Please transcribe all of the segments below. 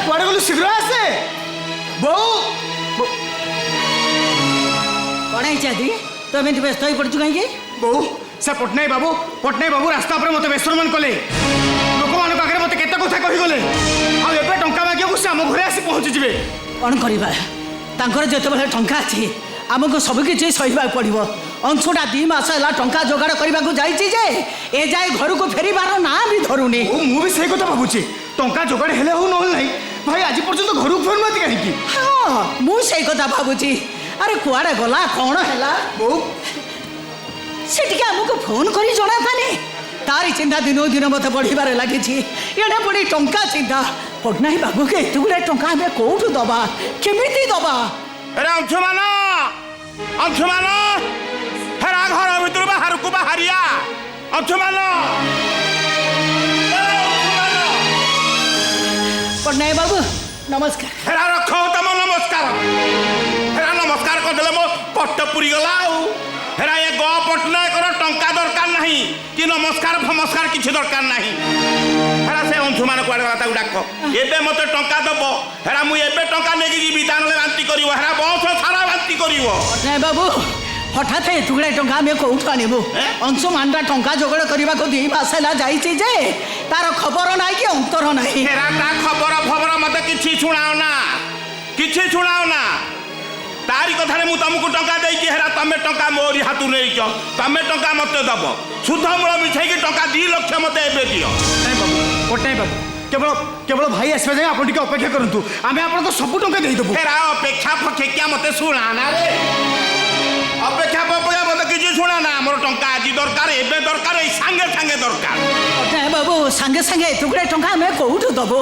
कुआड़े गलु शीघ्र आसे बहु कौन है चादी तो एमती व्यस्त हो पड़ू कहीं बहु से पट्टनायक बाबू रास्ता पर मत बेसरमान कले लोक मान आगे मत केते कथा कहीगले आबे टंका मागिया से आम घरे आसी पहुँची जी कौन करवा तांकर जिते टंका अच्छी आमको सबकि सहिबा पड़ो अंशुटा 2 मास है टंका जोगाड़ करने को जाए ए जाए घर को फेरबार ना भी धरुनी मुझे से कथा भावुची टंका जोगाड़ हेले हो ना भाई आज पर्यंत घर को फेर नाती कहीं हाँ मुझे कथा भावुची अरे कुआड़े गला कौन है बहु से आमको फोन कर जना पाने तारी चिंता दिनों दिन मत बढ़िबार लगी एडे पड़ी टंका चिंता पट्टनायक बाबू के एत गुड़ा टंका आम कौटू दबा केमिति दबा अरे अंशुमान हेरा घर भर बाहर को बाहरिया अंशुमान पट्टनायक बाबू नमस्कार हेरा रख तुम नमस्कार हेरा नमस्कार करदे मो पट्ट पुरी गला हेरा ये ग पट्टनायक टंका दरकार नहीं कि नमस्कार फमस्कार किसी दरकार नहीं हेरा से अंशुमान कुआड़े गला डाक एबे मत टंका दब हेरा मुझे टंका नहीं जीवी तान बांति कर हेरा बस सारा बांति कर पट्टनायक बाबू हठात एत गुड़ा टंका आम कौटू आनबू अंशुमानटा टंका जोगाड़ करने को 2 मास है जाए तार खबर ना कि अंतर ना हेरा ता खबर खबर मत किसी शुणाओ ना तारी कथा मु तुमको टंका देकी हेरा तमें टंका मोरी हाथ नहीं तमें टंका मत दब सुध मूल मिछाई टंका 2 लाख मत एबे दियो पट्टनायक बाबू केवल केवल भाई आसवा जाए आप अपेक्षा करूँ आम आप सब टंका देदेबू हेरा अपेक्षा फकेकिया मत शुणाना रे अपेक्षा पपेक्षा मत किसी शुणाना मोर टंका आज दरकार एबे दरकार सांगे सांगे दरकार पट्टनायक बाबू सांगे सांगे एत गुड़ा टंका आम कौटू दबू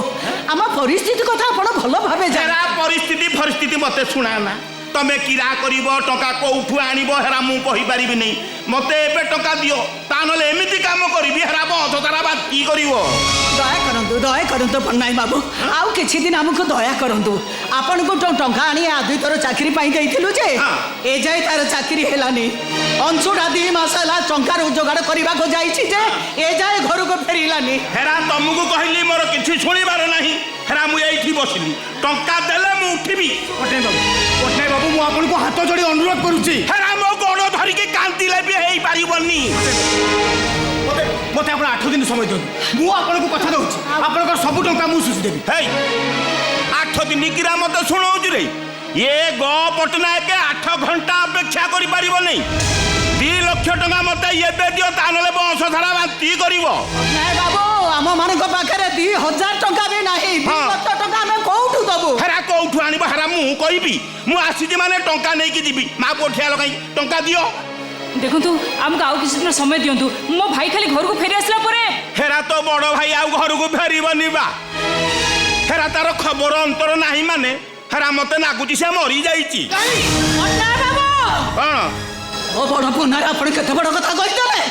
आम परिस्थिति कथा आप भल भाव हेरा परिस्थिति मत शुणाना तमें किरा कर टंका कौठू आनब मु कहीपरि नहीं मत ए टंका दियो ता ना एमती कम करी हेरा बसतारा बात की कर दया करतु पट्टनायक बाबू आउ किछि दिन आमको दया करतु आपन को टंका आनी आदि थर चाकरी पाई देइथिलु जे ए जाय तार चाकरी हेलानी अंशुटा 2 मास है टंका रोजगार करने को जाइछि जे ए जाय घर को फेरिलानी हेरा तुमको कहली मोर किछि सुनिबार नहीं हेरा मु एठी बसिली टंका देले मु उठिबी पट्टनायक बाबू मु आपको हाथ जोड़ी अनुरोध करुच्ची हेरा मो गोड़ धरिके कांतिले भी हेई पारिबनी मत आप 8 दिन समय दिखाँ मुझे कथा दूसरी आप सब टंका मुझे सुझीदेवी 8 दिन किरा मत शुणाऊ रे ये ग पट्टनायक 8 घंटा अपेक्षा कर पारिबो नहीं 2 लाख टंका मत ये दियो ता नले बस धारा बांति करिवो नहीं बाबू आम मान पाखे 2000 टंका भी नहीं 2 लाख टंका आम कौटू दबू हेरा कौठू आनिबो हेरा मु कहबी मु आसी माने टंका नहीं कि जीवी माँ कोठिया लगाई टंका दियो देखु आमको आउ किसी दिन समय दिंतु मो भाई खाली घर को फेरी आसला परे हेरा तो बड़ भाई आउ घर को फेरबनी बा हेरा तार खबर अंतर नहीं माने हेरा मत नागुची से मरी जाइची कौन ओ बड़ पुनार आपण केते बड़ कथा कहिदेले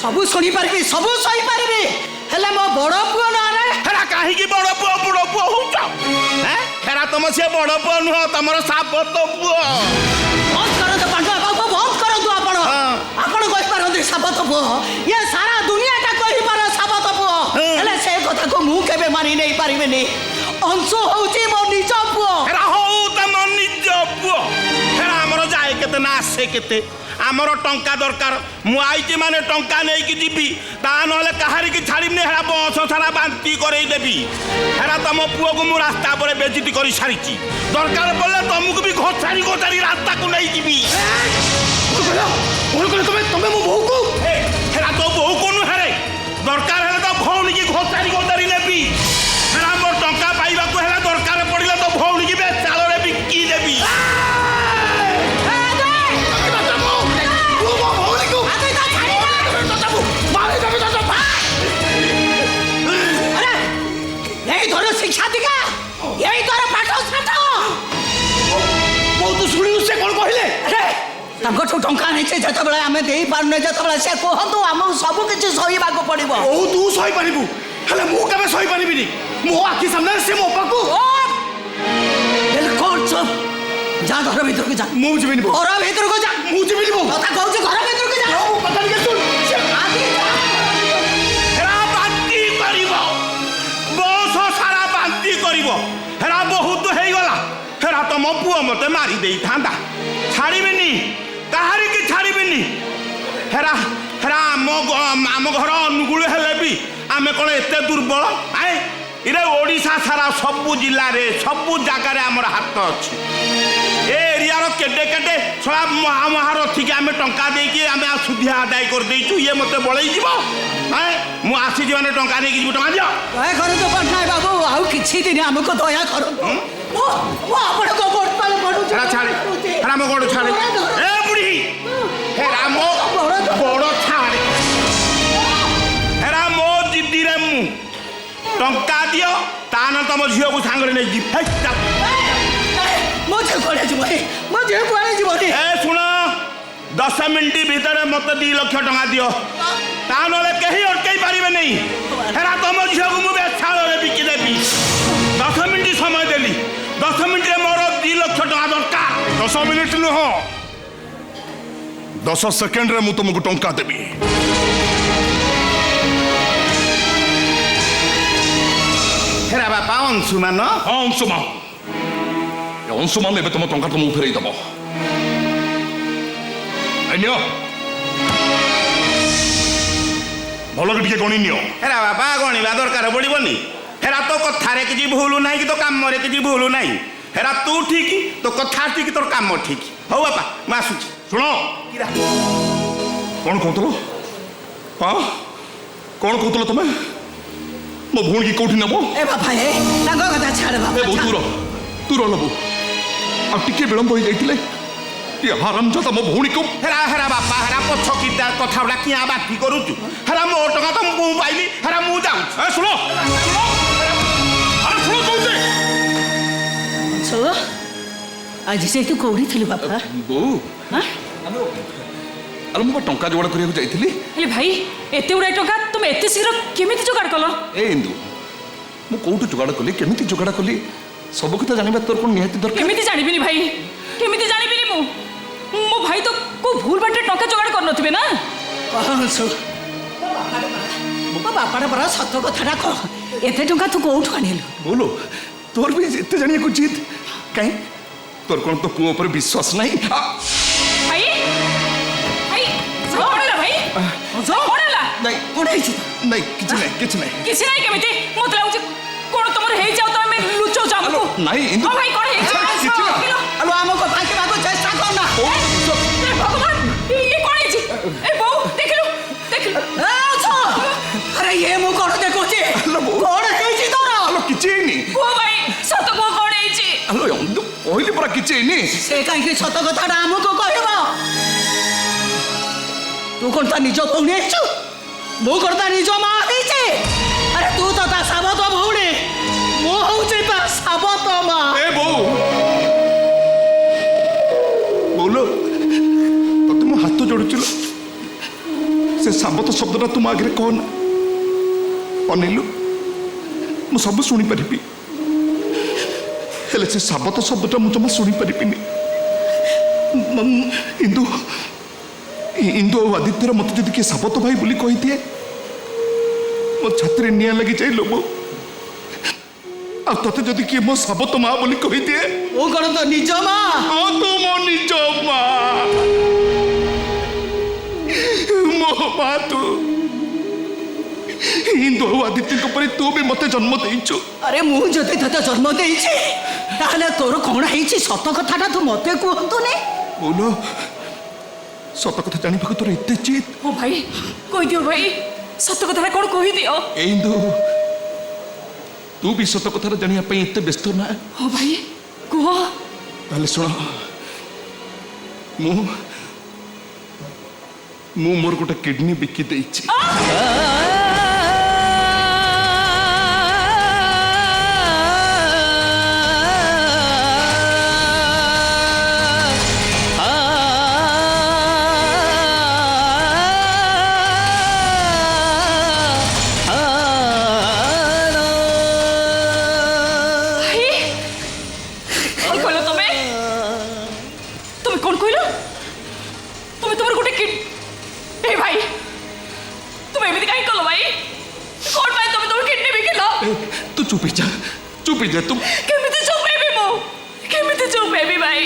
सब सुनी पारबी सब सही पारबी हेले मो बड़ पुओ ना रे हेरा काहे की बड़ पुओ होउछ हेरा तुम से बड़ पुओ नुह तमर सापत पुओ बंद करो तो पांडा बाबू बंद करो तो आपण कहि पारंदी सापत पुओ ये सारा दुनिया ता कहि पार सापत पुओ हेले से कथा को मु केबे मानि नै पारिबेनी अंशु होउची मो निज पुओ हेरा हो तम निज पुओ हेरा हमर जाए केते ना आसे केते आमर टंका दरकार मु आईची माने टंका नहीं कि जीवी ता नले कहारी की छाड़ीनी हेरा बस सारा बांति करई देबी हेरा तुम पुओ को मु रास्ता पर बेइज्जती करी सारिची दरकार पड़ले तुमको भी घोसारी रास्ता को नहीं जीवी तुम मो बहू को हेरा तो बहू को नु हेरे दरकार हेले तो भौणी की घोसारी नेबी हेरा मोर टंका पाइबा को हेला दरकार पड़ले तो भौणी की बेचाल रे बिकी देबी शिक्षा दिखा यही तोर पाठ साठ बहुत शुणी से कौन कहले तांको टंका नहीं से जत बेला आमे देई पारने जत बेला से कहतु हम सब किछ सहीबा को पड़िबो ओ तू सही पारिबू हले मु केबे सही पारिबिनी मो आखि सामने से मो पाकू बिल्कुल चुप जा घर भीतर को जा मु जिबिनी घर भीतर को जा मु जिबिनी कथा कहू जे घर भीतर को जा ओ पता नहीं सुन आगे जा हेरा बांति करिवो बस सारा बांति କରିବ ହେରା ବହୁତ ହେଇଗଲା ହେରା ତମ ପୁଅ ମତେ ମାରି ଦେଇଥାନ୍ତା ଛାଡ଼ିବିନି କାହାରିକି ଛାଡ଼ିବିନି ହେରା ହେରା ଆମ ଘର ଅନୁଗୁଳ ହେଲେ ବି ଆମେ କ'ଣ ଏତେ ଦୁର୍ବଳ ଆଏ ଇରେ ଓଡ଼ିଶା ସାରା ସବୁ ଜିଲ୍ଲାରେ ସବୁ ଜାଗାରେ ଆମର ହାତ ଅଛି ଏ ଏରିଆର କେଡ଼େ କେଡ଼େ ଶଳା ମହାରଥୀକି ଆମେ ଟଙ୍କା ଦେଇକି ଆମେ ସୁଧିଆ ଆଦାୟ କରିଦେଇଛୁ ଇଏ ମତେ ବଳେଇଯିବ ମୁଁ ଆସିଛି ମାନେ ଟଙ୍କା ନେଇକି ଯିବି ଟଙ୍କା ଦିଅ ଦୟା କରନ୍ତୁ ପଟ୍ଟନାୟକ ବାବୁ ଆଉ କିଛି ଦିନ ଆମକୁ ଦୟା କରନ୍ତୁ ମୁଁ ଆପଣଙ୍କ ଗୋଡ଼ ତଳେ ପଡୁଛି ହେରା ଛାଡ଼େ ହେରା ମୋ ଗୋଡ଼ ଛାଡ଼େ ଏ ବୁଢ଼ୀ ହେରା ମୋ ଗୋଡ଼ ଛାଡ଼େ ହେରା ମୋ ଜିଦିରେ ମୁଁ ଟଙ୍କା ଦିଅ ତା ନା ତମ ଝିଅକୁ ସାଙ୍ଗରେ ନେଇକି ମୋ ଝିଅ କୁଆଡ଼େ ଯିବନି ମୋ ଝିଅ କୁଆଡ଼େ ଯିବନି ଏ ଶୁଣ 10 ମିନିଟ୍ ଭିତରେ ମତେ 2 ଲକ୍ଷ ଟଙ୍କା ଦିଅ ତା ନହେଲେ କେହି ଅଟକେଇ ପାରିବେ ନାହିଁ ହେରା ତମ ଝିଅକୁ ମୁଁ ବେଛାଳରେ ବିକିଦେବି 10 ମିନିଟ୍ ସମୟ ଦେଲି 10 ମିନିଟ୍ରେ ମୋର 2 ଲକ୍ଷ ଟଙ୍କା ଦରକାର 10 ମିନିଟ୍ ନୁହଁ 10 ସେକେଣ୍ଡରେ ମୁଁ ତୁମକୁ ଟଙ୍କା ଦେବି ହେରା ବାପା ଅଂଶୁମାନ ହଁ ଅଂଶୁମାନ ଅଂଶୁମାନ ଏବେ ତମ ଟଙ୍କା ତୁମକୁ ଫେରେଇ ଦେବ ନିଅ ଭଲରେ ଟିକେ ଗଣି ନିଅ ହେରା ବାପା ଗଣିବା ଦରକାର ପଡ଼ିବନି ହେରା ତୋ କଥାରେ କିଛି ଭୁଲ ନାହିଁ କି ତୋ କାମରେ କିଛି ଭୁଲ ନାହିଁ ହେରା ତୁ ଠିକ ତୋ କଥା ଠିକ ତୋର କାମ ଠିକ ହଉ ବାପା ମୁଁ ଆସୁଛି ଶୁଣ କ'ଣ କହୁଥିଲ ହଁ କ'ଣ କହୁଥିଲ ତମେ ମୋ ଭଉଣୀକି କୋଉଠି ନେବ ଏ ବାପା ଏ ତାଙ୍କ କଥା ଛାଡ଼ ଏ ବାପା ବୋଉ ତୁ ରହବୁ ଆଉ ଟିକେ ବିଳମ୍ବ ହେଇଯାଇଥିଲେ ଏ ହାରାମଜାଦା ମୋ ଭଉଣୀକୁ ହେରା ହେରା ବାପା ହେରା ପଛ କିଟା କଥା ଗୁଡ଼ା କିଆଁ ବାକି କରୁଛୁ ହେରା ମୋ ଟଙ୍କା ତ ମୁଁ ପାଇଲି ହେରା ମୁଁ ଯାଉଛି ଶୁଣ କହୁଛି ଆଜି ସେ ତୁ କୋଉଠି ଥିଲୁ ବାପା ବୋଉ ହାଁ ଆରେ ମୁଁ ଟଙ୍କା ଯୋଗାଡ଼ କରିବାକୁ ଯାଇଥିଲି ହେଲେ ଭାଇ ଏତେ ଗୁଡ଼ାଏ ଟଙ୍କା ତୁମେ ଏତେ ଶୀଘ୍ର କେମିତି ଯୋଗାଡ଼ କଲ ଏ ଇନ୍ଦୁ ମୁଁ କୋଉଠୁ ଯୋଗାଡ଼ କଲି କେମିତି ଯୋଗାଡ଼ କଲି ସବୁ କଥା ଜାଣିବା ତୋର କ'ଣ ନିହାତି ଦରକାର କେମିତି ଜାଣିବିନି ଭାଇ କେମିତି ଜାଣିବିନି ମୁଁ ମୋ ଭାଇ ତ କୋଉ ଭୁଲ ବାଟରେ ଟଙ୍କା ଯୋଗାଡ଼ କରିନଥିବେ ନା ମୋ ବାପାର ପରା ସତ କଥାଟା କହ ଏତେ ଟଙ୍କା ତୁ କୋଉଠୁ ଆଣିଲୁ ବୋଲୋ ତୋର ବି ଏତେ ଜାଣିବାକୁ ଜିଦ୍ କାହିଁ ତୋର କ'ଣ ତୋ ପୁଅ ଉପରେ ବିଶ୍ୱାସ ନାହିଁ ଭାଇ ଭାଇ କ'ଣ ହେଲା ଭାଇ କ'ଣ ହେଲା ନାଇଁ କ'ଣ ହେଇଛି ନାଇଁ କିଛି ନାହିଁ କିଛି ନାହିଁ କିଛି ନାହିଁ କେମିତି ମତେ ଲାଗୁଛି କ'ଣ ତମର ହେଇଯାଉ ତମେ ଲୁଚଉଛ ଆମକୁ ନାଇଁ ଇନ୍ଦୁ ହଁ ଭାଇ କ'ଣ ହେଇଛି ଆଲୋ ଆମକୁ ଫାଙ୍କିବାକୁ ଚେଷ୍ଟା କରନା ଭଗବାନ ଇଏ କ'ଣ ହେଇଛି ଏ ବୋଉ ଦେଖିଲୁ ଆରେ ଇଏ ମୁଁ କ'ଣ ଦେଖୁଛି କ'ଣ ହେଇଛି ତୋର ଆଲୋ କିଛି ହେଇନି କୁହ ଭାଇ ସତ କୁହ କ'ଣ ହେଇଛି ଆଲୋ ଇନ୍ଦୁ କହିଲି ପରା କିଛି ହେଇନି ସେ କାହିଁକି ସତ କଥାଟା ଆମକୁ କହିବ ତୁ କ'ଣ ତା ନିଜ ଭଉଣୀ ହେଇଛୁ ମୁଁ କ'ଣ ତା ନିଜ ମା ହେଇଛି ଆରେ ତୁ ତ ତା ସାବତ ଭଉଣୀ ମୁଁ ହଉଛି ତା ସାବତ ମା ଏ ବୋଉ ବୋଉଲୋ ତତେ ମୁଁ ହାତ ଯୋଡୁଛି ସେ ସାବତ ଶବ୍ଦଟା ତୁମ ଆଗରେ କହନା ଅନେଇଲୁ ମୁଁ ସବୁ ଶୁଣିପାରିବି ହେଲେ ସେ ସାବତ ଶବ୍ଦଟା ମୁଁ ଜମା ଶୁଣିପାରିବିନି ଇନ୍ଦୁ ଇନ୍ଦୁ ଆଉ ଆଦିତ୍ୟର ମତେ ଯଦି କିଏ ସାବତ ଭାଇ ବୋଲି କହିଦିଏ ମୋ ଛାତିରେ ନିଆଁ ଲାଗିଯାଏ ଲୋ ଆଉ ତତେ ଯଦି କିଏ ମୋ ସାବତ ମା ବୋଲି କହିଦିଏ ମୁଁ କ'ଣ ତ ନିଜ ମା ହଁ ତୁ ମୋ ନିଜ ମା ମୋ ମା ତୁ ଇନ୍ଦୁ ଆଉ ଆଦିତ୍ୟଙ୍କ ପରେ ତୁ ବି ମତେ ଜନ୍ମ ଦେଇଛୁ ଆରେ ମୁଁ ଯଦି ତତେ ଜନ୍ମ ଦେଇଛି ତାହେଲେ ତୋର କ'ଣ ହେଇଛି ସତ କଥାଟା ତୁ ମତେ କୁହନ୍ତୁନି ବୋଲୋ ସତ କଥା ଜାଣିବାକୁ ତୋର ଏତେ ଚିତ୍ ହଁ ଭାଇ କହିଦିଅ ଭାଇ ସତ କଥାଟା କ'ଣ କହିଦିଅ ଇନ୍ଦୁ ତୁ ବି ସତ କଥାଟା ଜାଣିବା ପାଇଁ ଏତେ ବ୍ୟସ୍ତ ନା ହଁ ଭାଇ କୁହ ତାହେଲେ ଶୁଣ ମୁଁ ମୋର ଗୋଟେ କିଡନୀ ବିକି ଦେଇଛି ତୁ ଏମିତି କାହିଁ କଲ ଭାଇ କ'ଣ ପାଇଁ ତମେ ତୋର କିଡନୀ ବିକିଲ ତୁ ଚୁପ୍ ହେଇଯା ଚୁପ ହେଇଯା ତୁ। କେମିତି ଚୁପ୍ ହେବି ମୁଁ? କେମିତି ଚୁପ୍ ହେବି ଭାଇ?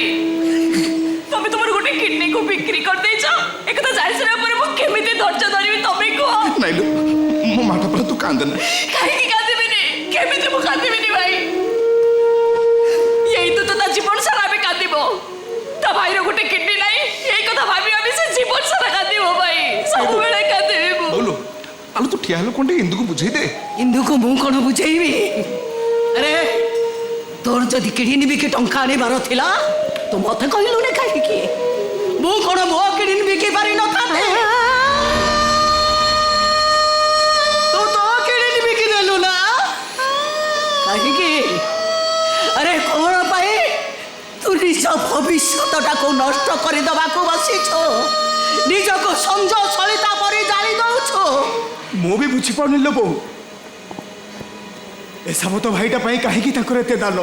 ତମେ ତୁମର ଗୋଟେ କିଡନୀ କୁ ବିକ୍ରି କରିଦେଇଛ। ଏକଥା ଜାଣି ସାରିବା ପରେ ମୁଁ କେମିତି ଧୈର୍ଯ୍ୟ ଧରିବି ତମେ କୁହ? ନାଇଁ ଲୋ ମୋ ମାଟା ପରେ ତୁ କାନ୍ଦେ ନା। କାହିଁକି କାନ୍ଦିବିନି? କେମିତି ମୁଁ କାନ୍ଦିବିନି ଭାଇ? ଏଇ ତ ତା ଜୀବନ ସାରା ଆମେ କାନ୍ଦିବ। ତା ଭାଇର ଗୋଟେ କିଡନୀ ନାହିଁ ଏଇ କଥା ଭାବି ଭାବି ସେ ଜୀବନ ସାରା କାନ୍ଦିବ ଭାଇ। ସବୁବେଳେ କାନ୍ଦିବି ମୁଁ। ବୋଲୋ ଆଲୋ ତୁ ଠିଆ ହେଲେ କ'ଣ ଟିକେ ଇନ୍ଦୁକୁ ବୁଝେଇ ଦେ। ଇନ୍ଦୁକୁ ମୁଁ କ'ଣ ବୁଝେଇବି? ଆରେ ତୋର ଯଦି କିଡନୀ ବିକି ଟଙ୍କା ଆଣିବାର ଥିଲା ତୁ ମତେ କହିଲୁନି କାହିଁକି? ମୁଁ କ'ଣ ମୋ କିଡନୀ ବିକି ପାରିନଥାନ୍ତି? ତୁ ତୋ କିଡନୀ ବିକି ଦେଲୁ ନା କାହିଁକି? ଆରେ କ'ଣ ପାଇଁ ତୁ ନିଜ ଭବିଷ୍ୟତଟାକୁ ନଷ୍ଟ କରିଦେବାକୁ ବସିଛୁ? ନିଜକୁ ସଞ୍ଜ ସଳିତା ପରି ଜାଳି ଦଉଛୁ। ମୁଁ ବି ବୁଝିପାରୁନି ଲୋ ବୋଉ, ଏ ସାବତ ଭାଇଟା ପାଇଁ କାହିଁକି ତାଙ୍କର ଏତେ ଦାନ,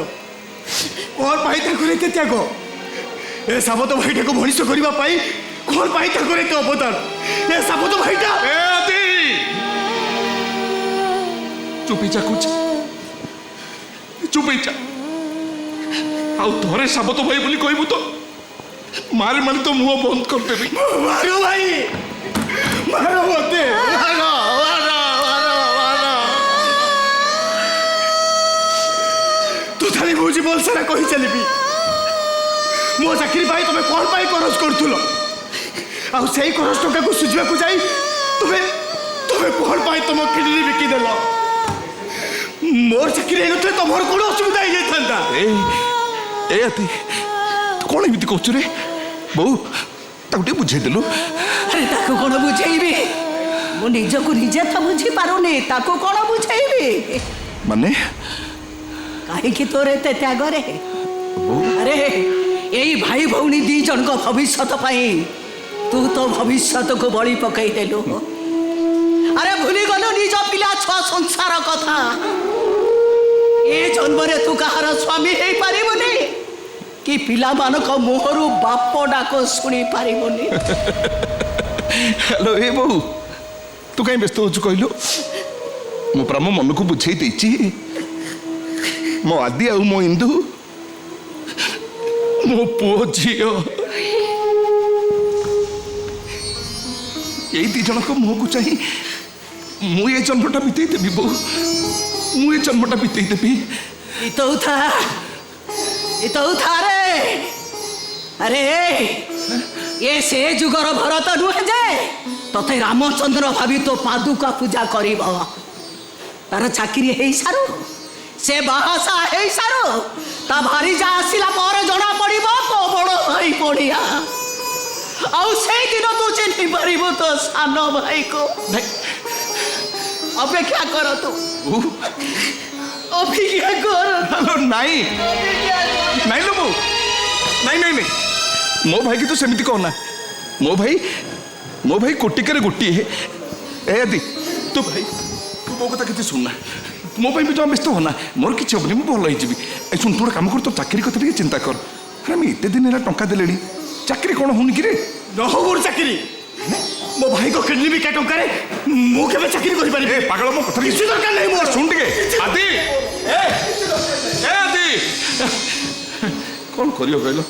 କ'ଣ ପାଇଁ ତାଙ୍କର ଏତେ ତ୍ୟାଗ? ଏ ସାବତ ଭାଇଟାକୁ ମଣିଷ କରିବା ପାଇଁ କ'ଣ ପାଇଁ ତାଙ୍କର ଏତେ ଅବଦାନ? ଏ ସାବତ ଭାଇଟା ଏ ଆଦି ଚୁପ ହେଇଯା କହୁଛି, ଚୁପ ହେଇଯା। ଆଉ ଥରେ ସାବତ ଭାଇ ବୋଲି କହିବୁ ତ ମାରି ମାରି ତ ମୁହଁ ବନ୍ଦ କରିଦେବି। ମାର ଭାଇ, ମାର ମତେ, ମାର ମାର ମାର ମାର। ତଥାପି ମୁଁ ଜୀବନ ସାରା କହି ଚାଲିବି ମୋ ଚାକିରି ପାଇଁ ତମେ କ'ଣ ପାଇଁ ଖରଚ କରୁଥିଲ? ଆଉ ସେଇ ଖରଚ ଟଙ୍କାକୁ ସୁଝିବାକୁ ଯାଇ ତୁମେ ତୁମେ କ'ଣ ପାଇଁ ତମ କିଡନୀ ବିକିଦେଲ? ମୋର ଚାକିରି ହେଇନଥିଲେ ତମର କ'ଣ ଅସୁବିଧା ହେଇଯାଇଥାନ୍ତା? ଏ ଆଦି କ'ଣ ଏମିତି କହୁଛୁ ରେ ବୋଉ? ତାକୁ ଟିକେ ବୁଝେଇଦେଲୁ। ଆରେ ତାକୁ କ'ଣ ବୁଝେଇବି? ମୁଁ ନିଜକୁ ନିଜେ ତ ବୁଝିପାରୁନି, ତାକୁ କ'ଣ ବୁଝେଇବି? ମାନେ କାହିଁକି ତୋର ଏତେ ତ୍ୟାଗରେ? ଆରେ ଏଇ ଭାଇ ଭଉଣୀ ଦି ଜଣଙ୍କ ଭବିଷ୍ୟତ ପାଇଁ ତୁ ତୋ ଭବିଷ୍ୟତକୁ ବଳି ପକେଇଦେଲୁ। ଆରେ ଭୁଲିଗଲୁ ନିଜ ପିଲା ଛୁଆ ସଂସାର କଥା। ଏ ଜନ୍ମରେ ତୁ କାହାର ସ୍ୱାମୀ ହେଇପାରିବୁନି କି ପିଲାମାନଙ୍କ ମୁହଁରୁ ବାପ ଡାକ ଶୁଣି ପାରିବୁନି। ହ୍ୟାଲୋ ଏ ବୋଉ, ତୁ କାହିଁ ବ୍ୟସ୍ତ ହଉଛୁ କହିଲୁ? ମୁଁ ପୁରା ମୋ ମନକୁ ବୁଝେଇ ଦେଇଛି। ମୋ ଆଦି ଆଉ ମୋ ଇନ୍ଦୁ ମୋ ପୁଅ ଝିଅ ଏଇ ଦି ଜଣଙ୍କ ମୁହଁକୁ ଚାହିଁ ମୁଁ ଏ ଜନ୍ମଟା ବିତେଇ ଦେବି ବୋଉ, ମୁଁ ଏ ଜନ୍ମଟା ବିତେଇ ଦେବି। ରେ ଆରେ ଏ ସେ ଯୁଗର ଭରତ ନୁହେଁ ଯେ ତତେ ରାମଚନ୍ଦ୍ର ଭାବି ତୋ ପାଦୁକା ପୂଜା କରିବ। ତାର ଚାକିରି ହେଇସାରୁ, ସେ ବାହାସା ହେଇସାରୁ, ତା ଭାରିଜା ଆସିଲା ପରେ ଜଣା ପଡିବ ତୋ ବଡ ଭାଇ ପଡିଆ। ଆଉ ସେଇଦିନ ତୁ ଚିହ୍ନି ପାରିବୁ ତୋ ସାନ ଭାଇକୁ। ଅପେକ୍ଷା କର ତୁ, ଅପେକ୍ଷା କର। ନାଇଁ ନାଇଁ ଲୋ ବୋଉ, ନାଇଁ ନାଇଁ ନାଇଁ, ମୋ ଭାଇକି ତୁ ସେମିତି କହନା। ମୋ ଭାଇ କୋଟିକରେ ଗୋଟିଏ। ଏ ଆଦି ତୁ ଭାଇ ତୁ ମୋ କଥା କିଛି ଶୁଣନା, ମୋ ପାଇଁ ବି ଜମା ବ୍ୟସ୍ତ ହନା, ମୋର କିଛି ହବନି, ମୁଁ ଭଲ ହେଇଯିବି। ଏ ଶୁଣ ତୁ ଗୋଟେ କାମ କର, ତୋ ଚାକିରି କଥା ଟିକେ ଚିନ୍ତା କର। ଆମେ ଏତେ ଦିନ ହେଲା ଟଙ୍କା ଦେଲେଣି, ଚାକିରି କ'ଣ ହଉନି କିରେ? ନ ହଉ ମୋର ଚାକିରି, ମୋ ଭାଇଙ୍କ କିଡନୀ ବିକା ଟଙ୍କାରେ ମୁଁ କେବେ ଚାକିରି କରିପାରିବି? ଏ ପାଗଳ, ମୋ କଥା କିଛି ଦରକାର ନାହିଁ ମୋର। ଶୁଣ ଟିକେ ଆଦି, ଏ ଆଦି କ'ଣ କରିବ କହିଲ?